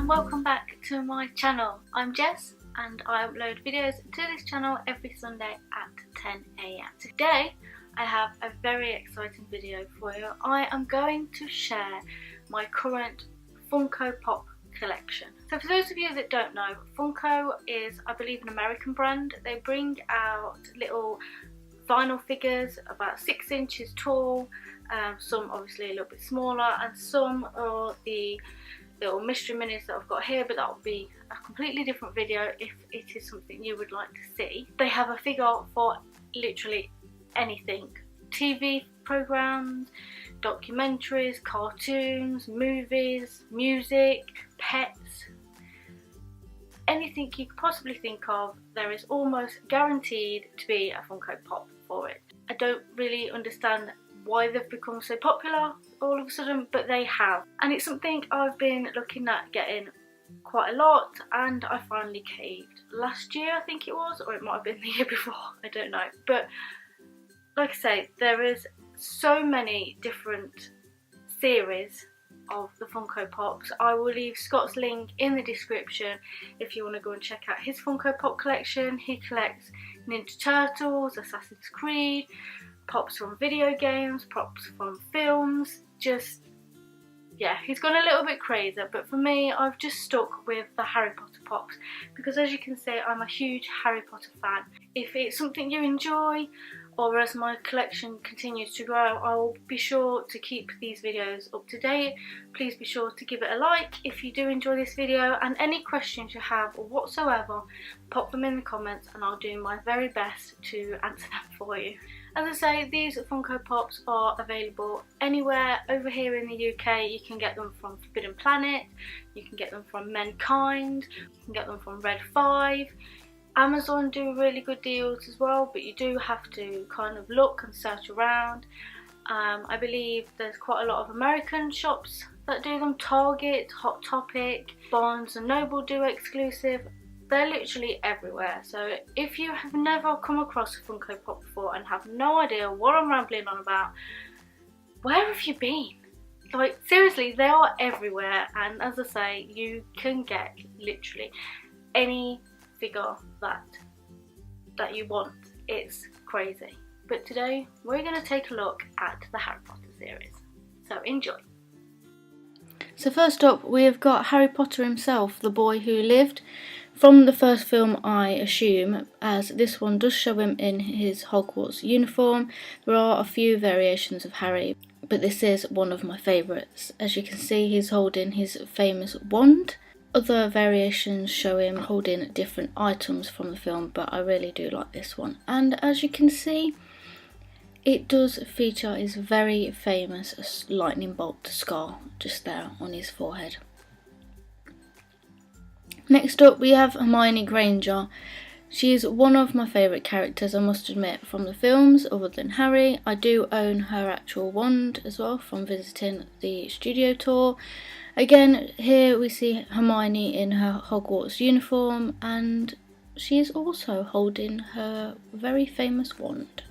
and welcome back to my channel. I'm Jess and I upload videos to this channel every Sunday at 10 AM. Today I have a very exciting video for you. I am going to share my current Funko Pop collection. So for those of you that don't know, Funko is, I believe, an American brand. They bring out little vinyl figures about 6 inches tall, some obviously a little bit smaller, and some are the little mystery minis that I've got here, but that will be a completely different video if it is something you would like to see. They have a figure for literally anything: TV programs, documentaries, cartoons, movies, music, pets, anything you could possibly think of. There is almost guaranteed to be a Funko Pop for it. I don't really understand why they've become so popular all of a sudden, but they have, and it's something I've been looking at getting quite a lot, and I finally caved last year, I think it was, or it might have been the year before, I don't know. But like I say, there is so many different series of the Funko Pops. I will leave Scott's link in the description if you want to go and check out his Funko Pop collection. He collects Ninja Turtles, Assassin's Creed, pops from video games, props from films, just, yeah, he's gone a little bit crazy. But for me, I've just stuck with the Harry Potter pops because, as you can see, I'm a huge Harry Potter fan. If it's something you enjoy, or as my collection continues to grow, I will be sure to keep these videos up to date. Please be sure to give it a like if you do enjoy this video, and any questions you have or whatsoever, pop them in the comments and I'll do my very best to answer them for you. As I say, these Funko Pops are available anywhere. Over here in the UK, you can get them from Forbidden Planet, you can get them from Mankind, you can get them from Red 5. Amazon do really good deals as well, but you do have to kind of look and search around. I believe there's quite a lot of American shops that do them. Target, Hot Topic, Barnes and Noble do exclusive. They're literally everywhere. So if you have never come across a Funko Pop before and have no idea what I'm rambling on about, where have you been? Like, seriously, they are everywhere, and as I say, you can get literally any figure that you want. It's crazy. But today we're going to take a look at the Harry Potter series, so enjoy. So first up, we have got Harry Potter himself, the boy who lived. From the first film, I assume, as this one does show him in his Hogwarts uniform. There are a few variations of Harry, but this is one of my favourites. As you can see, he's holding his famous wand. Other variations show him holding different items from the film, but I really do like this one. And as you can see, it does feature his very famous lightning bolt scar just there on his forehead. Next up, we have Hermione Granger. She is one of my favourite characters, I must admit, from the films, other than Harry. I do own her actual wand as well from visiting the studio tour. Again, here we see Hermione in her Hogwarts uniform, and she is also holding her very famous wand,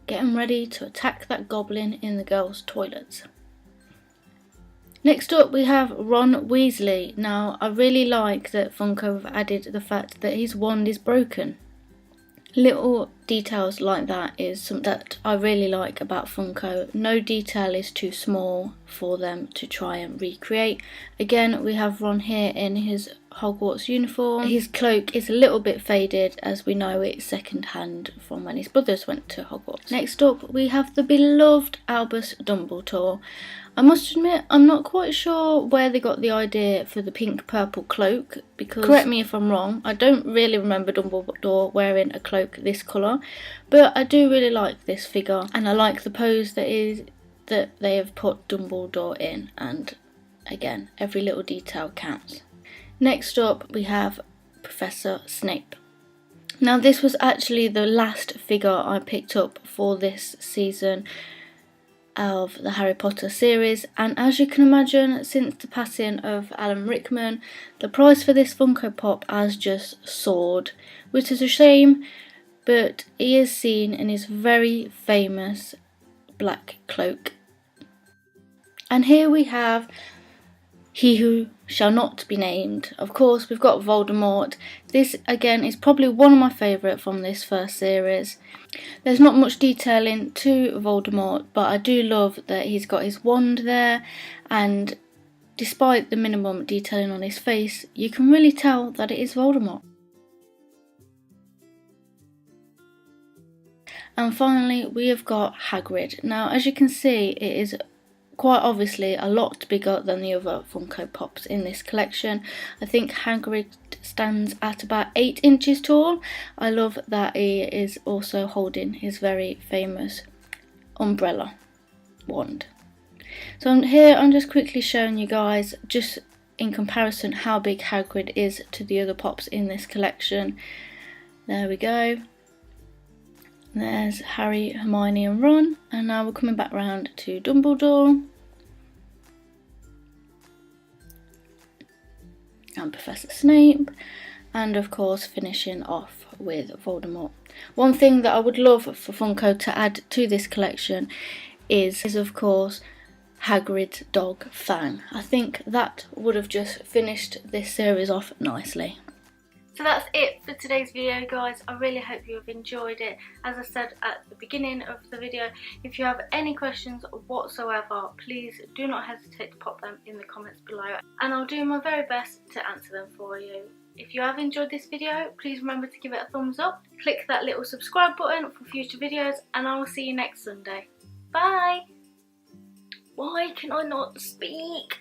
getting ready to attack that goblin in the girls' toilets. Next up, we have Ron Weasley. Now, I really like that Funko have added the fact that his wand is broken. Little details like that is something that I really like about Funko. No detail is too small for them to try and recreate. Again, we have Ron here in his Hogwarts uniform. His cloak is a little bit faded, as we know it's second hand from when his brothers went to Hogwarts. Next up, we have the beloved Albus Dumbledore. I must admit, I'm not quite sure where they got the idea for the pink-purple cloak, because, correct me if I'm wrong, I don't really remember Dumbledore wearing a cloak this colour, but I do really like this figure, and I like the pose that they have put Dumbledore in, and again, every little detail counts. Next up, we have Professor Snape. Now, this was actually the last figure I picked up for this season of the Harry Potter series, and as you can imagine, since the passing of Alan Rickman, the price for this Funko Pop has just soared, which is a shame, but he is seen in his very famous black cloak. And here we have He Who Shall Not Be Named. Of course, we've got Voldemort. This, again, is probably one of my favourite from this first series. There's not much detailing to Voldemort, but I do love that he's got his wand there, and despite the minimum detailing on his face, you can really tell that it is Voldemort. And finally, we have got Hagrid. Now, as you can see, it is quite obviously a lot bigger than the other Funko Pops in this collection. I think Hagrid stands at about 8 inches tall. I love that he is also holding his very famous umbrella wand. So I'm just quickly showing you guys, just in comparison, how big Hagrid is to the other Pops in this collection. There we go. There's Harry, Hermione and Ron, and now we're coming back round to Dumbledore and Professor Snape, and of course finishing off with Voldemort. One thing that I would love for Funko to add to this collection is of course Hagrid's dog Fang. I think that would have just finished this series off nicely. So that's it for today's video, guys. I really hope you have enjoyed it. As I said at the beginning of the video, if you have any questions whatsoever, please do not hesitate to pop them in the comments below, and I'll do my very best to answer them for you. If you have enjoyed this video, please remember to give it a thumbs up, click that little subscribe button for future videos, and I will see you next Sunday. Bye! Why can I not speak?